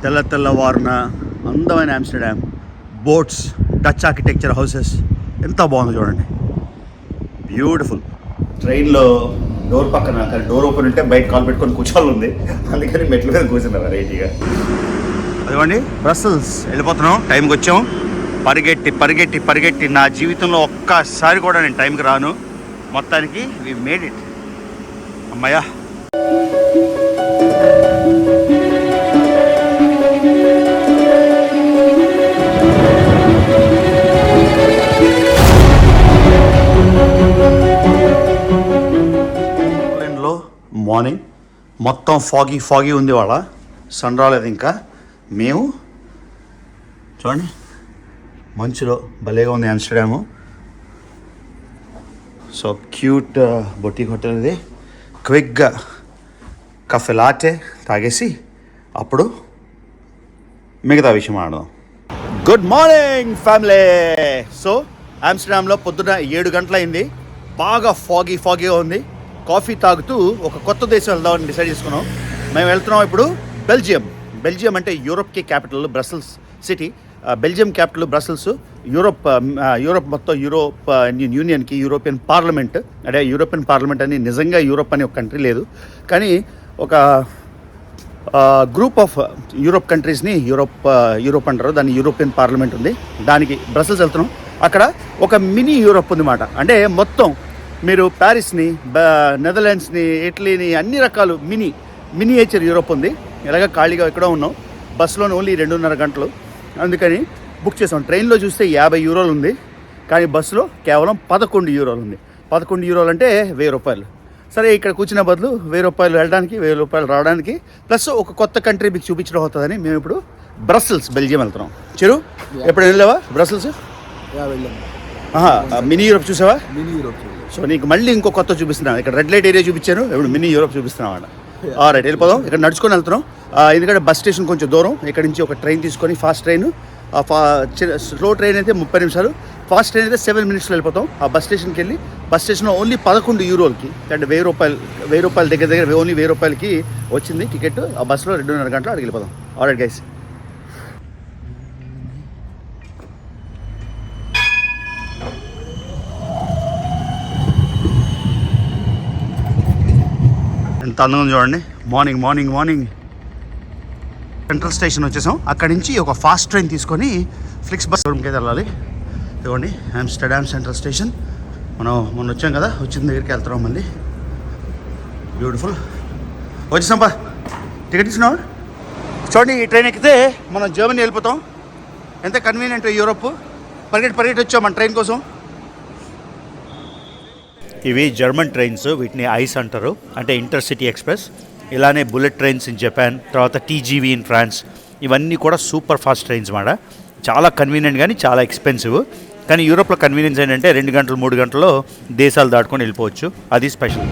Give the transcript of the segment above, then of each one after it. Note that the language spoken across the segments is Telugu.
తెల్లవారున అందమైన Amsterdam, boats, Dutch architecture houses ఎంత బాగుందో చూడండి, బ్యూటిఫుల్. ట్రైన్లో డోర్ పక్కన కానీ డోర్ ఓపెన్ ఉంటే బయట కాల్ పెట్టుకొని కూర్చోవాలి ఉంది, అందుకని మెట్ల మీద కూర్చున్నారు వెరైటీగా. అదిగోండి బ్రస్సెల్స్ వెళ్ళిపోతున్నాం, టైంకి వచ్చాం. పరిగెట్టి నా జీవితంలో ఒక్కసారి కూడా నేను టైంకి రాను. మొత్తానికి వి మేడ్ ఇట్, అమ్మయ్యా. మార్నింగ్ మొత్తం ఫాగీ ఉంది, వాళ్ళ సన్ రాలేదు ఇంకా. మేము చూడండి మంచులో భలేగా ఉంది ఆమ్స్టర్డాము. సో క్యూట్ బొటిక్ హోటల్ ఇది. క్విక్గా కాఫీ లాటే తాగేసి అప్పుడు మిగతా విషయం ఆడదాం. Good morning family. సో ఆమ్స్టర్డామ్లో పొద్దున 7 గంటలైంది, బాగా ఫాగీగా ఉంది. కాఫీ తాగుతూ ఒక కొత్త దేశం వెళ్దామని డిసైడ్ చేసుకున్నాం. మేము వెళ్తున్నాం ఇప్పుడు బెల్జియం అంటే యూరోప్కి capital Brussels city. Belgium capital Brussels. Europe మొత్తం యూనియన్కి యూరోపియన్ పార్లమెంట్, అంటే యూరోపియన్ పార్లమెంట్ అని నిజంగా యూరోప్ అని ఒక కంట్రీ లేదు, కానీ ఒక గ్రూప్ ఆఫ్ యూరోప్ కంట్రీస్ని యూరోప్ అంటారు, దాన్ని యూరోపియన్ పార్లమెంట్ ఉంది. దానికి బ్రసెల్స్ వెళ్తున్నాం. అక్కడ ఒక మినీ యూరోప్ ఉందన్నమాట. అంటే మొత్తం మీరు ప్యారిస్ని, నెదర్లాండ్స్ని, ఇటలీని అన్ని రకాలు మినియేచర్ యూరోప్ ఉంది. ఇలాగ ఖాళీగా ఎక్కడో ఉన్నాం. బస్సులోనే ఓన్లీ 2.5 గంటలు, అందుకని బుక్ చేసాం. ట్రైన్లో చూస్తే 50 యూరోలు ఉంది, కానీ బస్సులో కేవలం 11 యూరోలు ఉంది. 11 యూరోలు అంటే 1000 రూపాయలు. సరే, ఇక్కడ కూర్చున్న బదులు 1000 రూపాయలు వెళ్ళడానికి, 1000 రూపాయలు రావడానికి, ప్లస్ ఒక కొత్త కంట్రీ మీకు చూపించడం అవుతుందని మేము ఇప్పుడు బ్రస్సెల్స్ బెల్జియం వెళ్తున్నాం. చెరు ఎప్పుడు వెళ్ళావా బ్రస్సెల్స్? మినీ యూరోప్ చూసావా? Mini Europe. సో నీకు మళ్ళీ ఇంకో కొత్త చూపిస్తున్నాను. ఇక్కడ రెడ్ లైట్ ఏరియా చూపించాను, ఇప్పుడు మినీ యూరోప్ చూపిస్తున్నాం అన్న. రైట్, వెళ్ళిపోదాం. ఇక్కడ నడుచుకొని వెళ్తున్నాం, ఎందుకంటే బస్ స్టేషన్ కొంచెం దూరం. ఇక్కడ నుంచి ఒక ట్రైన్ తీసుకొని, ఫాస్ట్ ట్రైన్, స్లో ట్రైన్ అయితే 30 నిమిషాలు, ఫాస్ట్ ట్రైన్ అయితే 7 మినిట్స్లో వెళ్ళిపోతాం. ఆ బస్ స్టేషన్కి వెళ్ళి బస్ స్టేషన్లో ఓన్లీ 11 యూరోలకి, అంటే 1000 రూపాయల దగ్గర ఓన్లీ 1000 రూపాయలకి వచ్చింది టికెట్. ఆ బస్సులో 2.5 గంటలు అక్కడికి వెళ్ళిపోదాం. Alright guys. ఎంత అందంగా చూడండి. మార్నింగ్ సెంట్రల్ స్టేషన్ వచ్చేసాం. అక్కడి నుంచి ఒక ఫాస్ట్ ట్రైన్ తీసుకొని ఫ్లిక్స్ బస్ రూమ్కి వెళ్ళాలి. ఇదిగోండి ఆమ్స్టర్డామ్ సెంట్రల్ స్టేషన్. మనం మొన్న వచ్చాం కదా, వచ్చిన దగ్గరికి వెళ్తున్నాం మళ్ళీ. బ్యూటిఫుల్. వచ్చేసాంపా, టికెట్ తీసుకున్నావా? చూడండి, ఈ ట్రైన్ ఎక్కితే మనం జర్మనీ వెళ్ళిపోతాం. ఎంత కన్వీనియంట్ యూరోప్. పరిగెట్టి వచ్చాం మన ట్రైన్ కోసం. ఇవి జర్మన్ ట్రైన్స్, వీటిని ఐస్ అంటారు, అంటే ఇంటర్సిటీ ఎక్స్ప్రెస్. ఇలానే బుల్లెట్ ట్రైన్స్ ఇన్ జపాన్, తర్వాత టీజీవీ ఇన్ ఫ్రాన్స్. ఇవన్నీ కూడా సూపర్ ఫాస్ట్ ట్రైన్స్ మాట. చాలా కన్వీనియంట్, కానీ చాలా ఎక్స్పెన్సివ్. కానీ యూరోప్లో కన్వీనియన్స్ ఏంటంటే 2 గంటలు 3 గంటల్లో దేశాలు దాటుకొని వెళ్ళిపోవచ్చు, అది స్పెషల్.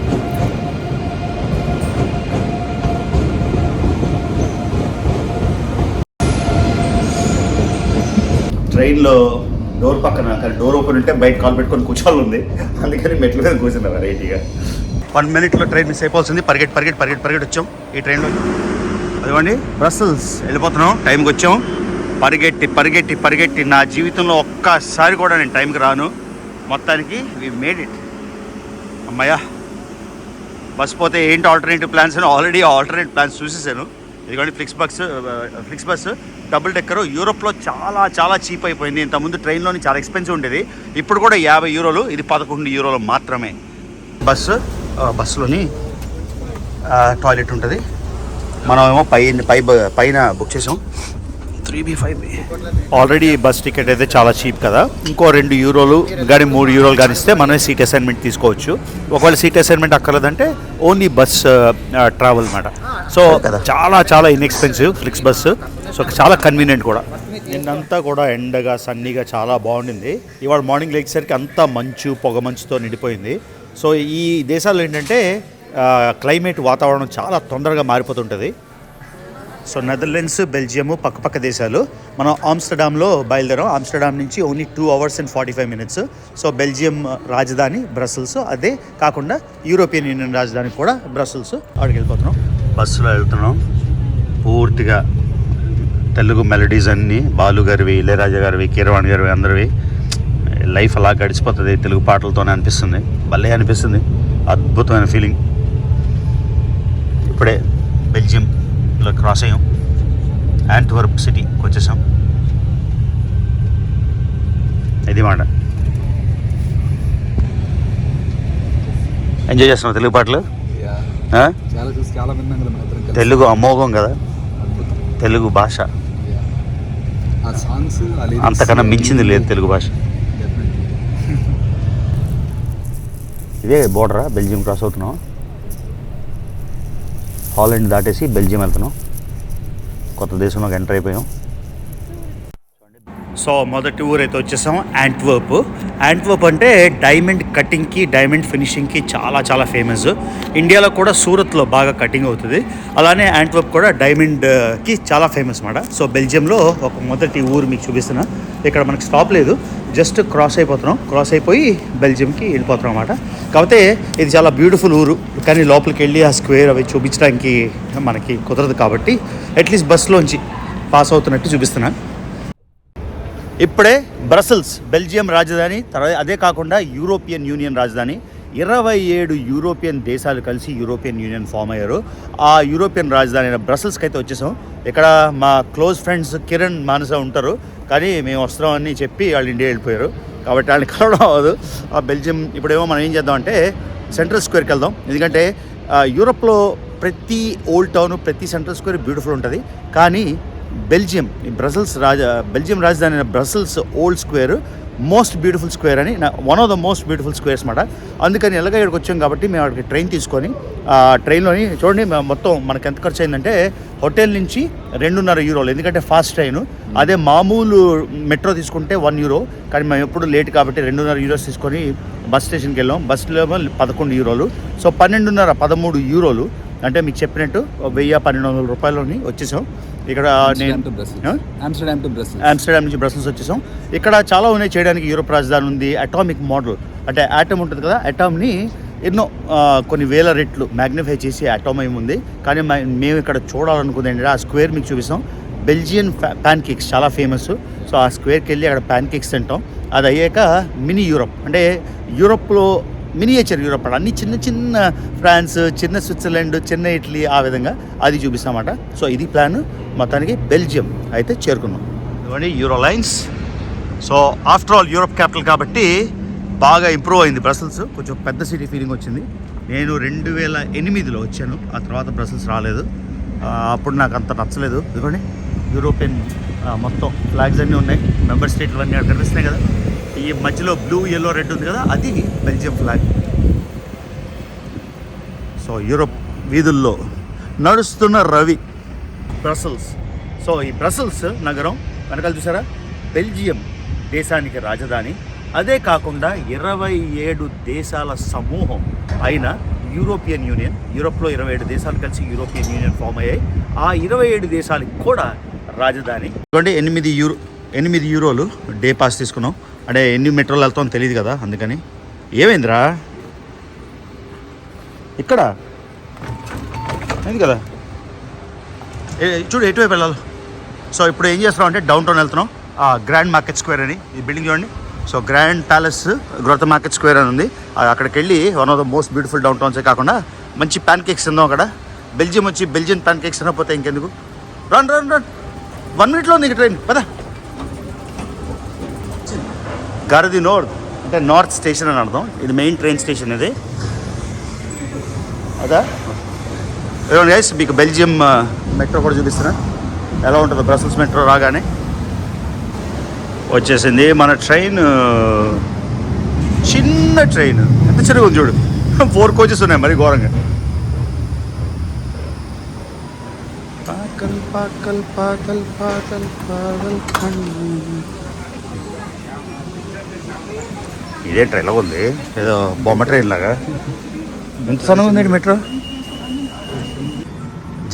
ట్రైన్లో డోర్ పక్కన కానీ డోర్ ఓపెన్ ఉంటే బయట కాల్ పెట్టుకొని కూర్చోవాలి ఉంది, అందుకని మెట్ల మీద కూర్చున్నారు వెరైటీగా. 1 మినిట్లో ట్రైన్ మిస్ అయిపోతుంది. పరిగెట్టి వచ్చాం ఈ ట్రైన్లో. అదిగోండి బ్రస్సెల్స్ వెళ్ళిపోతున్నాం, టైంకి వచ్చాం. పరిగెట్టి నా జీవితంలో ఒక్కసారి కూడా నేను టైంకి రాను. మొత్తానికి వి మేడ్ ఇట్, అమ్మయ్యా. బస్ పోతే ఏంటి ఆల్టర్నేటివ్ ప్లాన్స్ అని ఆల్రెడీ ఆల్టర్నేట్ ప్లాన్స్ చూసేసాను. ఇదిగోండి ఫ్లిక్స్ బస్సు డబుల్ డెక్కరు. యూరోప్లో చాలా చీప్ అయిపోయింది. ఇంతకుముందు ట్రైన్లోని చాలా ఎక్స్పెన్సివ్ ఉండేది, ఇప్పుడు కూడా 50 యూరోలు, ఇది 11 యూరోలు మాత్రమే. బస్సులోని టాయిలెట్ ఉంటుంది. మనమేమో పైన బుక్ చేసాం 3B5. ఆల్రెడీ బస్ టికెట్ అయితే చాలా చీప్ కదా. ఇంకో 2 యూరోలు కానీ 3 యూరోలు కానీ ఇస్తే మనమే సీట్ అసైన్మెంట్ తీసుకోవచ్చు. ఒకవేళ సీట్ అసైన్మెంట్ అక్కర్లేదంటే ఓన్లీ బస్ ట్రావెల్ అన్నమాట. సో చాలా ఇన్ఎక్స్పెన్సివ్ ఫ్లిక్స్ బస్సు. సో చాలా కన్వీనియంట్ కూడా. నిన్నంతా కూడా ఎండగా సన్నీగా చాలా బాగుండింది. ఇవాళ మార్నింగ్ లేచేసరికి అంతా పొగ మంచుతో నిండిపోయింది. సో ఈ దేశాల్లో ఏంటంటే క్లైమేట్, వాతావరణం చాలా తొందరగా మారిపోతుంటుంది. సో నెదర్లాండ్స్, బెల్జియము పక్క దేశాలు. మనం ఆమ్స్టర్డామ్లో బయలుదేరాం. ఆమ్స్టర్డామ్ నుంచి only 2 hours and 45 minutes. So Belgium రాజధాని బ్రసెల్స్. అదే కాకుండా యూరోపియన్ యూనియన్ రాజధాని కూడా బ్రసెల్స్. అక్కడికి వెళ్ళిపోతున్నాం. బస్సులో వెళ్తున్నాం. పూర్తిగా తెలుగు మెలడీస్ అన్నీ బాలు గారివి, ఇళయరాజా గారివి, కీరవాణి గారివి అందరివి లైఫ్ అలా గడిచిపోతుంది తెలుగు పాటలతోనే అనిపిస్తుంది. భలే అనిపిస్తుంది, అద్భుతమైన ఫీలింగ్. ఇప్పుడే బెల్జియంలో క్రాస్ అయ్యాం, యాంట్వర్ప్ సిటీకి వచ్చేసాం. ఇది మాట ఎంజాయ్ చేస్తున్నాం తెలుగు పాటలు. తెలుగు అమోఘం కదా, తెలుగు భాష అంతకన్నా మించింది లేదు తెలుగు భాష. ఇదే బోర్డరా, బెల్జియం క్రాస్ అవుతున్నాం, హాలండ్ దాటేసి బెల్జియం వెళ్తున్నాం, కొత్త దేశంలోకి ఎంటర్ అయిపోయాం. సో మొదటి ఊరు అయితే వచ్చేసాం యాంట్వర్ప్. యాంట్వర్ప్ అంటే డైమండ్ కటింగ్కి, డైమండ్ ఫినిషింగ్కి చాలా చాలా ఫేమస్. ఇండియాలో కూడా సూరత్లో బాగా కటింగ్ అవుతుంది, అలానే యాంట్వర్ప్ కూడా డైమండ్కి చాలా ఫేమస్ అన్నమాట. సో బెల్జియంలో ఒక మొదటి ఊరు మీకు చూపిస్తున్నా. ఇక్కడ మనకి స్టాప్ లేదు, జస్ట్ క్రాస్ అయిపోతున్నాం, క్రాస్ అయిపోయి బెల్జియంకి వెళ్ళిపోతున్నాం అన్నమాట. కాకపోతే ఇది చాలా బ్యూటిఫుల్ ఊరు, కానీ లోపలికి వెళ్ళి ఆ స్క్వేర్ అవి చూపించడానికి మనకి కుదరదు కాబట్టి అట్లీస్ట్ బస్సులోంచి పాస్ అవుతున్నట్టు చూపిస్తున్నా. ఇప్పుడే బ్రసెల్స్ బెల్జియం రాజధాని, తర్వాత అదే కాకుండా యూరోపియన్ యూనియన్ రాజధాని. 27 యూరోపియన్ దేశాలు కలిసి యూరోపియన్ యూనియన్ ఫామ్ అయ్యారు. ఆ యూరోపియన్ రాజధాని అయిన బ్రసెల్స్కి అయితే వచ్చేసాం. ఇక్కడ మా క్లోజ్ ఫ్రెండ్స్ కిరణ్, మానస ఉంటారు, కానీ మేము వస్తున్నామని చెప్పి వాళ్ళు ఇండియా వెళ్ళిపోయారు కాబట్టి వాళ్ళని కలవడం అవ్వదు. ఆ బెల్జియం ఇప్పుడేమో మనం ఏం చేద్దాం అంటే సెంట్రల్ స్క్వేర్కి వెళ్దాం. ఎందుకంటే యూరోప్లో ప్రతి ఓల్డ్ టౌన్, ప్రతి సెంట్రల్ స్క్వేర్ బ్యూటిఫుల్ ఉంటుంది, కానీ బెల్జియం రాజధాని అయిన Brussels old square most beautiful square అని, one of the most beautiful squares అన్నమాట. అందుకని ఎలాగ ఇక్కడికి వచ్చాం కాబట్టి మేము అక్కడికి ట్రైన్ తీసుకొని ట్రైన్లోని చూడండి మొత్తం మనకు ఎంత ఖర్చు అయిందంటే హోటల్ నుంచి 2.5 యూరోలు, ఎందుకంటే ఫాస్ట్ ట్రైన్. అదే మామూలు మెట్రో తీసుకుంటే 1 యూరో, కానీ మేము ఎప్పుడు లేట్ కాబట్టి 2.5 యూరోస్ తీసుకొని బస్ స్టేషన్కి వెళ్ళాం. బస్సులో 11 యూరోలు, సో 12.5 13 యూరోలు అంటే మీకు చెప్పినట్టు 1000-1200 రూపాయలని వచ్చేసాం. ఇక్కడ ఆమ్స్టర్డామ్ నుంచి బ్రసెల్స్ వచ్చేసాం. ఇక్కడ చాలా ఉన్నాయి చేయడానికి. యూరోప్ రాజధాని ఉంది, అటామిక్ మోడల్ అంటే యాటమ్ ఉంటుంది కదా, అటామ్ని ఎన్నో కొన్ని వేల రెట్లు మ్యాగ్నిఫై చేసి అటామ్ ఏమి ఉంది. కానీ మేము ఇక్కడ చూడాలనుకుంది ఏంటంటే ఆ స్క్వేర్ మీకు చూపిస్తాం. బెల్జియన్ ప్యాన్ కేక్స్ చాలా ఫేమస్, సో ఆ స్క్వేర్కి వెళ్ళి అక్కడ ప్యాన్ కేక్స్ తింటాం. అది అయ్యాక మినీ యూరోప్ అంటే యూరోప్లో మినియేచర్ యూరోప్ అన్ని చిన్న చిన్న ఫ్రాన్స్, చిన్న స్విట్జర్లాండ్, చిన్న ఇటలీ, ఆ విధంగా అది చూపిస్తామన్నమాట. సో ఇది ప్లాన్. మొత్తానికి బెల్జియం అయితే చేరుకున్నాం. ఇవన్నీ euro lines. So after all Europe capital కాబట్టి బాగా ఇంప్రూవ్ అయింది బ్రసెల్స్, కొంచెం పెద్ద సిటీ ఫీలింగ్ వచ్చింది. నేను 2008లో వచ్చాను, ఆ తర్వాత బ్రసెల్స్ రాలేదు. అప్పుడు నాకు అంత నచ్చలేదు. ఇదిగోండి యూరోపియన్ మొత్తం ఫ్లాగ్స్ అన్నీ ఉన్నాయి, మెంబర్ స్టేట్లు అన్నీ అక్కడ కనిపిస్తున్నాయి కదా. ఈ మధ్యలో బ్లూ, ఎల్లో, రెడ్ ఉంది కదా, అది బెల్జియం ఫ్లాగ్. సో యూరోప్ వీధుల్లో నడుస్తున్న రవి. బ్రసెల్స్. సో ఈ బ్రసెల్స్ నగరం వెనకాల చూసారా, బెల్జియం దేశానికి రాజధాని. అదే కాకుండా 27 దేశాల సమూహం అయిన యూరోపియన్ యూనియన్, యూరోప్లో 27 దేశాలు కలిసి యూరోపియన్ యూనియన్ ఫామ్ అయ్యాయి. ఆ 27 దేశాలకు కూడా రాజధాని. చూడండి 8 యూరోలు డే పాస్ తీసుకున్నాం. అంటే ఎన్ని మెట్రోలు వెళ్తామో తెలియదు కదా, అందుకని. ఏమైందిరా ఇక్కడ అయింది కదా, చూడు ఎటువైపు వెళ్ళాలి. సో ఇప్పుడు ఏం చేస్తున్నాం అంటే డౌన్ టౌన్ వెళ్తున్నాం. గ్రాండ్ మార్కెట్ స్క్వేర్ అని ఈ బిల్డింగ్ చూడండి. So grand palace growth market square అని ఉంది. అక్కడికి వెళ్ళి one of the most beautiful డౌన్ టౌన్సే కాకుండా మంచి ప్యాన్ కేక్స్ తిందాం అక్కడ. బెల్జియం వచ్చి బెల్జియన్ ప్యాన్ కేక్స్ తినకపోతే ఇంకెందుకు. రన్ 1 మినిట్లో ఉంది ట్రైన్ పద. గారది నోర్త్ అంటే నార్త్ స్టేషన్ అని అర్థం. ఇది మెయిన్ ట్రైన్ స్టేషన్ ఇది. అదా గైస్ మీకు బెల్జియం మెట్రో కూడా చూపిస్తున్నా ఎలా ఉంటుందో. బ్రసెల్స్ మెట్రో రాగానే వచ్చేసింది మన ట్రైన్. చిన్న ట్రైన్, ఎంత చిన్నగా ఉంది చూడు. 4 కోచెస్ ఉన్నాయి, మరి ఘోరంగా. పాకల్ పాకల్ పాకల్ పాకల్ పాకల్. ఇదే ట్రైన్లో ఉంది, ఏదో బొమ్మ ట్రైన్ లాగా. ఎంత సన్నగా ఉంది మెట్రో.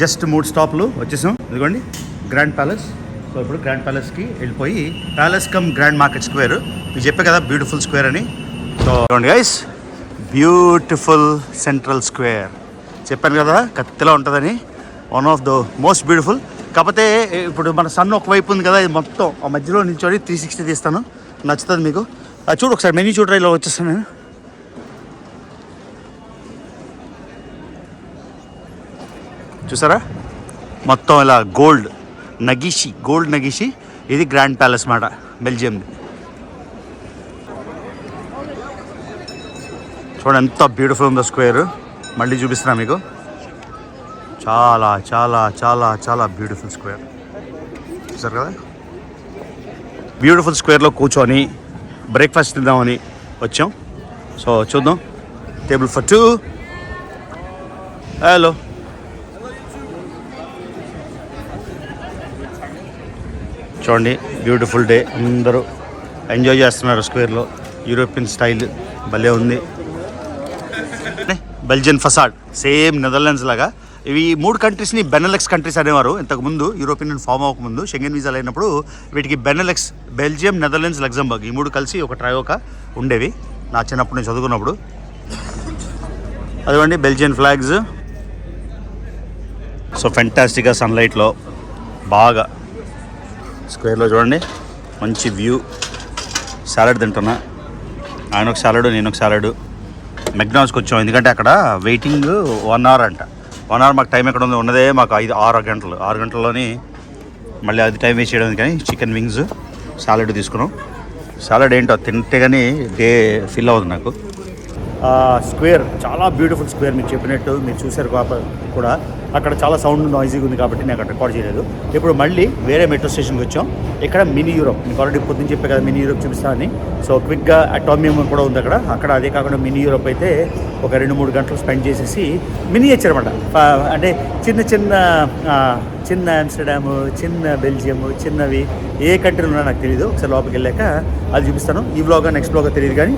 జస్ట్ 3 స్టాప్లు వచ్చేసాం. ఇదిగోండి గ్రాండ్ ప్యాలెస్. సో ఇప్పుడు గ్రాండ్ ప్యాలెస్కి వెళ్ళిపోయి palace come grand market square మీకు చెప్పే కదా బ్యూటిఫుల్ స్క్వేర్ అని. సో చూడండి గైస్, బ్యూటిఫుల్ సెంట్రల్ స్క్వేర్ చెప్పాను కదా, కత్తిలా ఉంటుందని. One of the most beautiful. కాకపోతే ఇప్పుడు మన సన్ ఒకవైపు ఉంది కదా, ఇది మొత్తం ఆ మధ్యలో నిల్చొని 360 తీస్తాను, నచ్చుతుంది మీకు. చూడు ఒకసారి మెనూ చూడరా, ఇలా వచ్చేస్తాను నేను. చూసారా మొత్తం ఇలా గోల్డ్ నగిషి. ఇది గ్రాండ్ ప్యాలెస్ మాట, బెల్జియంది. చూడండి ఎంత బ్యూటిఫుల్ ఉందో స్క్వేర్. మళ్ళీ చూపిస్తున్నా మీకు. చాలా చాలా చాలా చాలా బ్యూటిఫుల్ స్క్వేర్ చూసారు కదా. బ్యూటిఫుల్ స్క్వేర్లో కూర్చొని బ్రేక్ఫాస్ట్ తిందామని వచ్చాం. సో చూద్దాం. Table for 2. హలో. చూడండి బ్యూటిఫుల్ డే, అందరూ ఎంజాయ్ చేస్తున్నారు స్క్వేర్లో. యూరోపియన్ స్టైల్ భలే ఉంది. బెల్జియన్ ఫసాడ్ సేమ్ నెదర్లాండ్స్ లాగా. ఇవి 3 కంట్రీస్ని బెనెలెక్స్ కంట్రీస్ అనేవారు ఇంతకుముందు. యూరోపియన్ ఫామ్ అవ్వకముందు షెంగెన్ వీజాలు అయినప్పుడు వీటికి బెనెలెక్స్, బెల్జియం, నెదర్లాండ్స్, లగ్జంబర్గ్ ఈ 3 కలిసి ఒక ట్రయోకా ఉండేవి నా చిన్నప్పుడు నేను చదువుకున్నప్పుడు. అదిగోండి బెల్జియన్ ఫ్లాగ్స్. సో ఫెంటాస్టిక్గా సన్లైట్లో బాగా స్క్వేర్లో చూడండి మంచి వ్యూ. సాలడ్ తింటున్నా, ఆయన ఒక సాలడ్ నేను ఒక సాలడ్. మెక్డానల్డ్స్కి వచ్చాం ఎందుకంటే అక్కడ వెయిటింగ్ 1 అవర్ అంట. 1 అవర్ మాకు టైం ఎక్కడ ఉందో ఉన్నదే మాకు 6 గంటలు. 6 గంటల్లోని మళ్ళీ అది టైం వేస్ట్ చేయడం కానీ చికెన్ వింగ్స్ సాలడ్ తీసుకున్నాం. సాలడ్ ఏంటో తింటే కానీ డే ఫిల్ అవుతుంది నాకు. స్క్వేర్ చాలా బ్యూటిఫుల్ స్క్వేర్, మీకు చెప్పినట్టు మీరు చూశారు కూడా. అక్కడ చాలా సౌండ్ నాయిజీగా ఉంది కాబట్టి నేను అక్కడ రికార్డ్ చేయలేదు. ఇప్పుడు మళ్ళీ వేరే మెట్రో స్టేషన్కి వచ్చాం. ఇక్కడ మినీ యూరోప్, మీకు ఆల్రెడీ పొద్దున్న చెప్పే కదా మినీ యూరోప్ చూపిస్తానని. సో క్విక్గా అటామియం కూడా ఉంది అక్కడ. అదే కాకుండా మినీ యూరోప్ అయితే ఒక 2-3 గంటలు స్పెండ్ చేసేసి మినియేచర్ అనమాట. అంటే చిన్న ఆమ్స్టర్డామ్, చిన్న బెల్జియం, చిన్నవి ఏ కంట్రీలు ఉన్నా నాకు తెలియదు. ఒకసారి లోపలికి వెళ్ళాక అది చూపిస్తాను. ఈ వ్లాగ్ నెక్స్ట్ వ్లాగ్ తెలియదు కానీ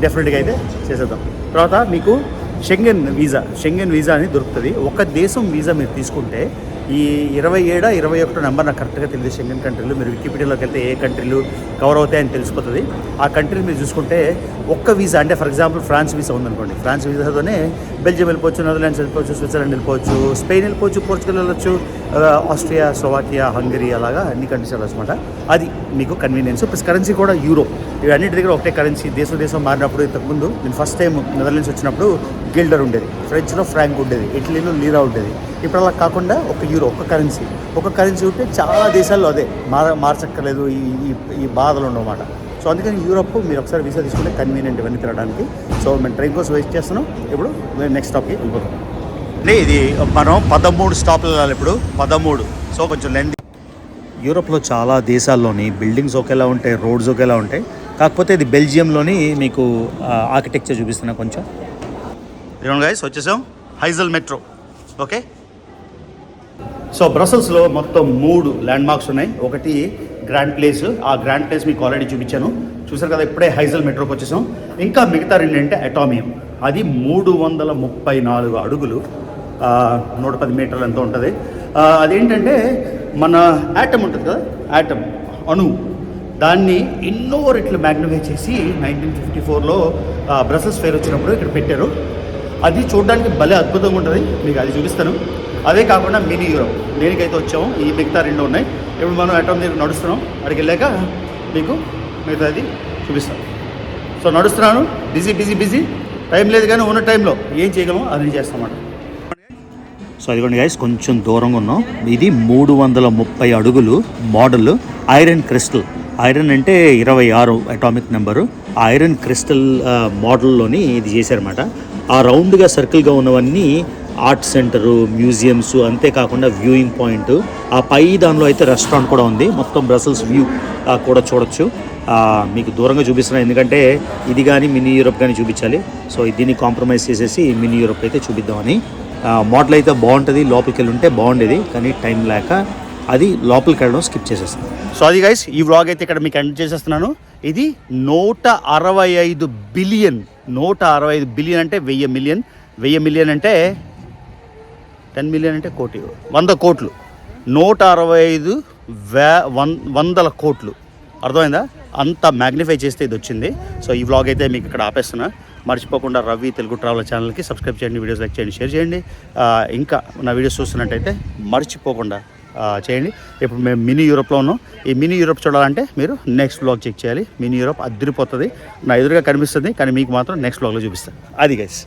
డెఫినెట్గా అయితే చేసేద్దాం. తర్వాత మీకు షెంగెన్ వీజా అని దొరుకుతుంది. ఒక దేశం వీజా మీరు తీసుకుంటే ఈ 27-21 నెంబర్ నాకు కరెక్ట్గా తెలియదు. షెంగెన్ కంట్రీలు మీరు వికీపీడియాలోకి వెళ్తే ఏ కంట్రీలు కవర్ అవుతాయని తెలిసిపోతుంది. ఆ కంట్రీలు మీరు చూసుకుంటే ఒక్క వీజా, అంటే ఫర్ ఎగ్జాంపుల్ ఫ్రాన్స్ వీసా ఉందనుకోండి, ఫ్రాన్స్ వీసాతోనే బెల్జియం వెళ్ళిపోవచ్చు, నెదర్లాండ్స్ వెళ్ళిపోవచ్చు, స్విట్జర్లాండ్ వెళ్ళిపోవచ్చు, స్పెయిన్ వెళ్ళిపోవచ్చు, పోర్చుగల్ వెళ్ళొచ్చు, ఆస్ట్రియా, స్లోవాకియా, హంగరీ, అలాగా అన్ని కంట్రీస్ వెళ్ళచ్చు అనమాట. అది మీకు కన్వీనియన్స్. ప్లస్ కరెన్సీ కూడా యూరో. ఇవి అన్నిటి దగ్గర ఒకటే కరెన్సీ. దేశం మారినప్పుడు ఇంతకుముందు నేను ఫస్ట్ టైం నెదర్లాండ్స్ వచ్చినప్పుడు గిల్డర్ ఉండేది, ఫ్రెంచ్లో ఫ్రాంక్ ఉండేది, ఇటలీలో లీరా ఉండేది. ఇప్పుడు అలా కాకుండా ఒక యూరో, ఒక కరెన్సీ ఉంటే చాలా దేశాల్లో అదే మార్చక్కర్లేదు, ఈ బాధలు ఉండవన్నమాట. సో అందుకని యూరోప్ మీరు ఒకసారి వీసా తీసుకుంటే కన్వీనియంట్ ఇవన్నీ తిరగడానికి. సో మేము ట్రైన్ కోసం వెయిట్ చేస్తున్నాం. ఇప్పుడు నెక్స్ట్ స్టాప్కి వెళ్ళిపోతాం. అంటే ఇది మనం 13 స్టాప్లు వెళ్ళాలి ఇప్పుడు, 13. సో కొంచెం లెంత్. యూరోప్లో చాలా దేశాల్లోని బిల్డింగ్స్ ఒకేలా ఉంటాయి, రోడ్స్ ఒకేలా ఉంటాయి. కాకపోతే ఇది బెల్జియంలోని మీకు ఆర్కిటెక్చర్ చూపిస్తున్నా కొంచెం. ఇదిగోండి గైస్, వచ్చేసాం హైజల్ మెట్రో. ఓకే, సో బ్రసెల్స్లో మొత్తం 3 ల్యాండ్ మార్క్స్ ఉన్నాయి. ఒకటి గ్రాండ్ ప్లేస్. ఆ గ్రాండ్ ప్లేస్ మీకు ఆల్రెడీ చూపించాను, చూసారు కదా. ఇప్పుడే హైజల్ మెట్రోకి వచ్చేసాం. ఇంకా మిగతా 2 అంటే అటామియం. అది 334 అడుగులు, 110 మీటర్లు ఎంత ఉంటుంది. అదేంటంటే మన యాటమ్ ఉంటుంది కదా, యాటమ్ అణువు, దాన్ని ఎన్నో రెట్లు మ్యాగ్నిఫై చేసి 1954లో బ్రసెల్స్ ఫెయిర్ వచ్చినప్పుడు ఇక్కడ పెట్టారు. అది చూడడానికి భలే అద్భుతంగా ఉంటుంది, మీకు అది చూపిస్తాను. అదే కాకుండా మినీ యూరోప్ దేనికైతే వచ్చాము, ఈ మిగతా 2 ఉన్నాయి. ఇప్పుడు మనం అటామ్ దగ్గర నడుస్తున్నాం. అక్కడికి వెళ్ళాక మీకు మిగతా అది చూపిస్తాను. సో నడుస్తున్నాను, బిజీ, టైం లేదు కానీ ఉన్న టైంలో ఏం చేయగలమో అది చేస్తామన్నమాట. సో అదిగోండి గైస్, కొంచెం దూరంగా ఉన్నాం. ఇది 330 అడుగులు మోడల్ ఐరన్ క్రిస్టల్. ఐరన్ అంటే 26 అటామిక్ నెంబరు. ఐరన్ క్రిస్టల్ మోడల్లోని ఇది చేశారన్నమాట. ఆ రౌండ్గా సర్కిల్గా ఉన్నవన్నీ ఆర్ట్ సెంటరు, మ్యూజియంస్, అంతేకాకుండా వ్యూయింగ్ పాయింట్. ఆ పై దానిలో అయితే రెస్టారెంట్ కూడా ఉంది. మొత్తం బ్రసెల్స్ వ్యూ కూడా చూడొచ్చు. మీకు దూరంగా చూపిస్తున్నాను ఎందుకంటే ఇది కానీ మినీ యూరోప్ కానీ చూపించాలి. సో దీన్ని కాంప్రమైజ్ చేసేసి మినీ యూరోప్ అయితే చూపిద్దామని. మోడల్ అయితే బాగుంటుంది, లోపలికి వెళ్ళి ఉంటే బాగుండేది కానీ టైం లేక అది లోపలికి వెళ్ళడం స్కిప్ చేసేస్తాను. సో అది గైస్, ఈ వ్లాగ్ అయితే ఇక్కడ మీకు ఎండ్ చేసేస్తున్నాను. ఇది 165 బిలియన్. 165 బిలియన్ అంటే 1000 మిలియన్. 1000 మిలియన్ అంటే 10 మిలియన్ అంటే కోటి, 100 కోట్లు. 165 వందల కోట్లు, అర్థమైందా? అంత మ్యాగ్నిఫై చేస్తే ఇది వచ్చింది. సో ఈ వ్లాగ్ అయితే మీకు ఇక్కడ ఆపేస్తున్నా. మర్చిపోకుండా రవి తెలుగు ట్రావెల్ ఛానల్కి సబ్స్క్రైబ్ చేయండి, వీడియోస్ లైక్ చేయండి, షేర్ చేయండి. ఇంకా నా వీడియోస్ చూస్తున్నట్టయితే మర్చిపోకుండా చేయండి. ఇప్పుడు మేము మినీ యూరోప్లో ఉన్నాం. ఈ మినీ యూరోప్ చూడాలంటే మీరు నెక్స్ట్ బ్లాగ్ చెక్ చేయాలి. మినీ యూరోప్ అదిరిపోతుంది. నా ఎదురుగా కనిపిస్తుంది, కానీ మీకు మాత్రం నెక్స్ట్ బ్లాగ్లో చూపిస్తాను. అది గైస్.